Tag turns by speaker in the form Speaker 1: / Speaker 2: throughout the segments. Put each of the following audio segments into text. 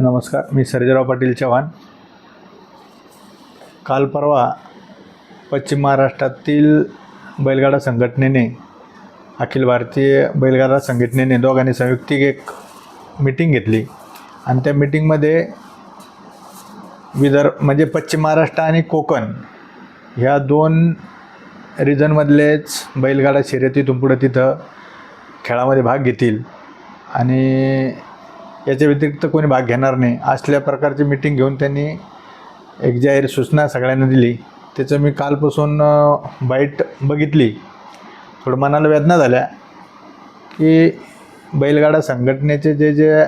Speaker 1: नमस्कार, मी सर्जेराव पाटील चव्हाण. काल परवा पश्चिम महाराष्ट्रातील बैलगाडा संघटनेने, अखिल भारतीय बैलगाडा संघटनेने दोघांनी संयुक्तिक एक मीटिंग घेतली आणि त्या मीटिंगमध्ये म्हणजे पश्चिम महाराष्ट्र आणि कोकण ह्या दोन रिजनमधलेच बैलगाडा शर्यतीतून पुढे तिथं खेळामध्ये भाग घेतील आणि याच्या व्यतिरिक्त कोणी भाग घेणार नाही असल्या प्रकारची मीटिंग घेऊन त्यांनी एक जाहीर सूचना सगळ्यांना दिली. त्याचं मी कालपासून बाईट बघितली. थोडं मनाला वेदना झाल्या की बैलगाडा संघटनेचे जे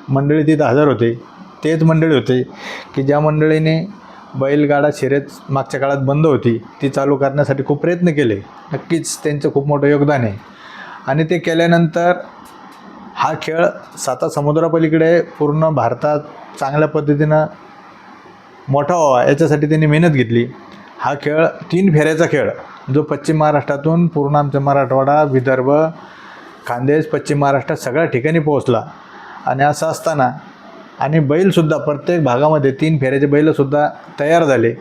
Speaker 1: मंडळी तिथं हजर होते तेच मंडळी होते की ज्या मंडळीने बैलगाडा शर्यत मागच्या काळात बंद होती ती चालू करण्यासाठी खूप प्रयत्न केले. नक्कीच त्यांचं खूप मोठं योगदान आहे आणि ते केल्यानंतर हा खेळ साता समुद्रापलीकडे पूर्ण भारतात चांगल्या पद्धतीनं मोठा व्हावा याच्यासाठी त्यांनी मेहनत घेतली. हा खेळ 3 फेऱ्याचा खेळ जो पश्चिम महाराष्ट्रातून पूर्ण आमचा मराठवाडा, विदर्भ, खानदेश, पश्चिम महाराष्ट्रात सगळ्या ठिकाणी पोहोचला. आणि असं असताना आणि बैलसुद्धा प्रत्येक भागामध्ये 3 फेऱ्याचे बैलसुद्धा तयार झाले.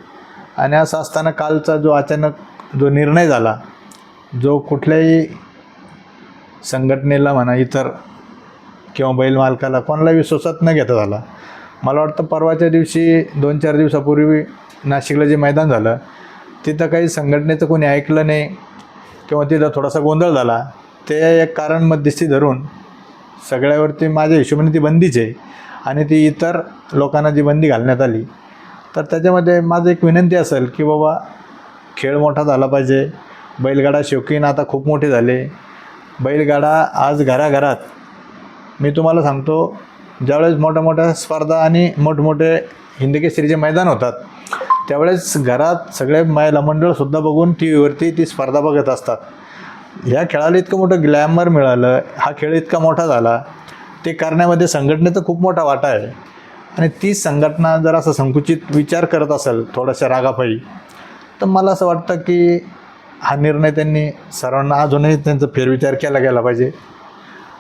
Speaker 1: आणि असं असताना कालचा जो अचानक जो निर्णय झाला, जो कुठल्याही संघटनेला म्हणा, इतर किंवा बैल मालकाला कोणाला विश्वासात न घेता झाला. मला वाटतं परवाच्या दिवशी 2-4 दिवसापूर्वी नाशिकला जे मैदान झालं तिथं काही संघटनेचं कोणी ऐकलं नाही किंवा तिथं थोडासा गोंधळ झाला. ते एक कारण मध्यस्थी धरून सगळ्यावरती माझ्या हिशोबाने ती बंदीच आहे आणि ती इतर लोकांना जी बंदी घालण्यात आली. तर त्याच्यामध्ये माझं एक विनंती असेल की बाबा खेळ मोठा झाला पाहिजे. बैलगाडा शौकीन आता खूप मोठे झाले. बैलगाडा आज घराघरात, मी तुम्हाला सांगतो, ज्यावेळेस मोठ्या स्पर्धा आणि मोठमोठे हिंदकेसरीचे मैदान होतात त्यावेळेस घरात सगळे महिला मंडळसुद्धा बघून टी व्हीवरती ती स्पर्धा बघत असतात. ह्या खेळाला इतकं मोठं ग्लॅमर मिळालं, हा खेळ इतका मोठा झाला, ते करण्यामध्ये संघटनेचा खूप मोठा वाटा आहे. आणि ती संघटना जर असं संकुचित विचार करत असेल थोड्याशा रागापायी, तर मला असं वाटतं की हा निर्णय त्यांनी सर्वांना अजूनही त्यांचा फेरविचार केला गेला पाहिजे.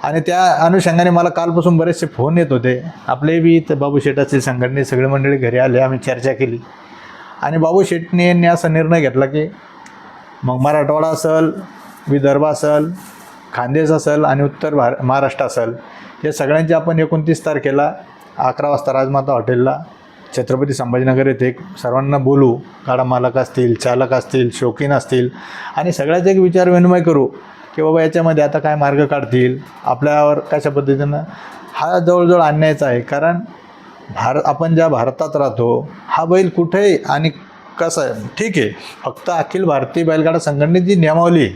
Speaker 1: आणि त्या अनुषंगाने मला कालपासून बरेचसे फोन येत होते. आपले बी इथं बाबू शेठ असतील संघटने सगळे मंडळी घरी आले, आम्ही चर्चा केली आणि बाबू शेठने यांनी असा निर्णय घेतला की मग मराठवाडा असेल, विदर्भ असेल, खानदेश असेल आणि उत्तर महाराष्ट्र असेल, या सगळ्यांची आपण 29 तारखेला 11 वाजता राजमाता हॉटेलला छत्रपती संभाजीनगर येथे सर्वांना बोलू. गाडा मालक असतील, चालक असतील, शौकीन असतील आणि सगळ्याच एक विचार विनिमय करू की बाबा याच्यामध्ये आता काय मार्ग काढतील, आपल्यावर कशा पद्धतीनं. हा जवळजवळ अन्यायचा आहे. कारण आपण ज्या भारतात राहतो, हा बैल कुठेही आणि कसं आहे ठीक आहे, फक्त अखिल भारतीय बैलगाडा संघटनेची जी नियमावली आहे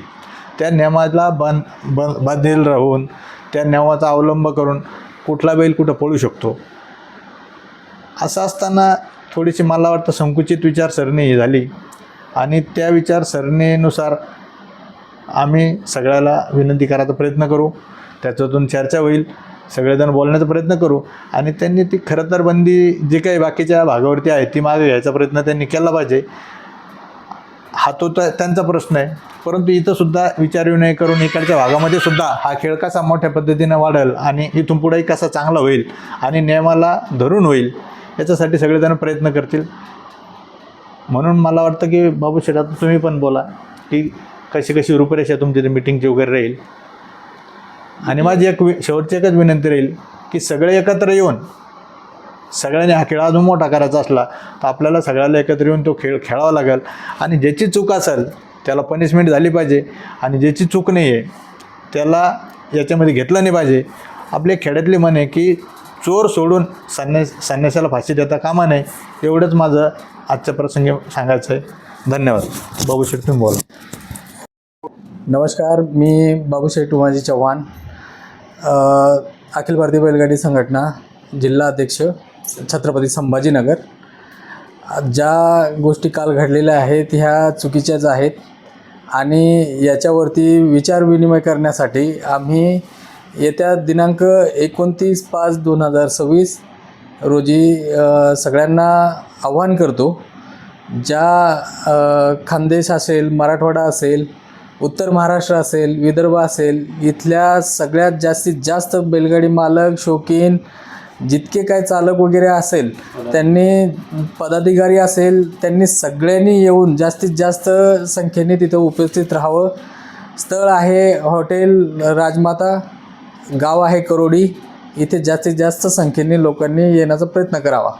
Speaker 1: त्या नियमाला बांधील राहून त्या नियमाचा अवलंब करून कुठला बैल कुठं पळू शकतो. असं असताना थोडीशी मला वाटतं संकुचित विचारसरणी ही झाली आणि त्या विचारसरणीनुसार आम्ही सगळ्याला विनंती करायचा प्रयत्न करू, त्याच्यातून चर्चा होईल, सगळेजण बोलण्याचा प्रयत्न करू आणि त्यांनी ती खरं तर बंदी जी काही बाकीच्या भागावरती आहे ती मागे घ्यायचा प्रयत्न त्यांनी केला पाहिजे. हा तो त्यांचा प्रश्न आहे. परंतु इथंसुद्धा विचारविनिमय करून इकडच्या भागामध्ये सुद्धा हा खेळ कसा मोठ्या पद्धतीनं वाढेल आणि इथून पुढेही कसा चांगला होईल आणि नियमाला धरून होईल याच्यासाठी सगळेजण प्रयत्न करतील. म्हणून मला वाटतं की बाबू शेठ, आता तुम्ही पण बोला की कशी रूपरेषा तुमची मीटिंगची वगैरे राहील. आणि माझी एक शेवटची एकच विनंती राहील की सगळे एकत्र येऊन सगळ्यांनी हा खेळ अजून मोठा करायचा असला तर आपल्याला सगळ्याला एकत्र येऊन तो खेळ खेळावा लागेल. आणि ज्याची चूक असेल त्याला पनिशमेंट झाली पाहिजे आणि ज्याची चूक नाही आहे त्याला याच्यामध्ये घेतलं नाही पाहिजे. आपल्या खेड्यातली म्हण आहे की चोर सोडून संन्यासाला फाशी देता कामा नये. एवढंच माझं आजच्या प्रसंगी सांगायचं आहे. धन्यवाद. बाबू शेठ, तुम्ही बोला.
Speaker 2: नमस्कार, मी बाबूशेठ उमाजी चव्हाण, अखिल भारतीय बैलगाडी संघटना जिल्हा अध्यक्ष, छत्रपती संभाजीनगर. ज्या गोष्टी काल घडलेल्या आहेत ह्या चुकीच्याच आहेत आणि याच्यावरती विचारविनिमय करण्यासाठी आम्ही येत्या दिनांक 29/5/2026 रोजी सगळ्यांना आवाहन करतो. ज्या खानदेश असेल, मराठवाडा असेल, उत्तर महाराष्ट्र असेल, विदर्भ असेल, इथल्या सगळ्यात जास्तीत जास्त बैलगाडी मालक, शौकीन, जितके काय चालक वगैरे असेल त्यांनी, पदाधिकारी असेल त्यांनी सगळ्यांनी येऊन जास्तीत जास्त संख्येने तिथं उपस्थित राहावं. स्थळ आहे हॉटेल राजमाता, गाव आहे करोडी. इथे जास्तीत जास्त संख्येने लोकांनी येण्याचा प्रयत्न करावा.